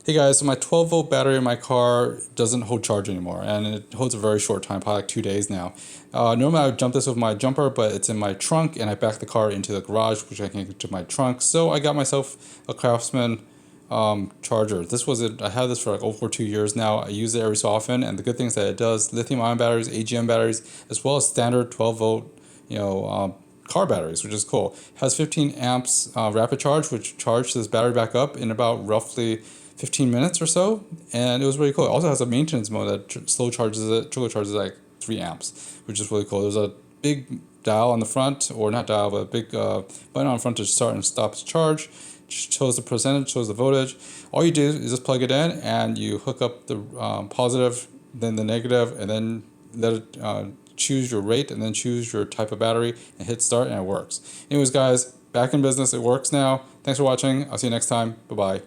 Hey guys, so my 12 volt battery in my car doesn't hold charge anymore, and it holds a very short time, probably like 2 days now. Normally I would jump this with my jumper, but it's in my trunk, and I back the car into the garage, which I can get to my trunk. So I got myself a Craftsman charger. This was it. I have this for like over 2 years now. I use it every so often, and the good thing is that it does lithium-ion batteries, AGM batteries, as well as standard 12 volt, car batteries, which is cool. It has 15 amps rapid charge, which charges this battery back up in about roughly 15 minutes or so, and it was really cool. It also has a maintenance mode that slow charges it, trickle charges like 3 amps, which is really cool. There's a big dial on the front, or not dial, but a big button on the front to start and stop its charge. Shows the percentage, shows the voltage. All you do is just plug it in, and you hook up the positive, then the negative, and then let it choose your rate, and then choose your type of battery, and hit start, and it works. Anyways, guys, back in business. It works now. Thanks for watching. I'll see you next time. Bye bye.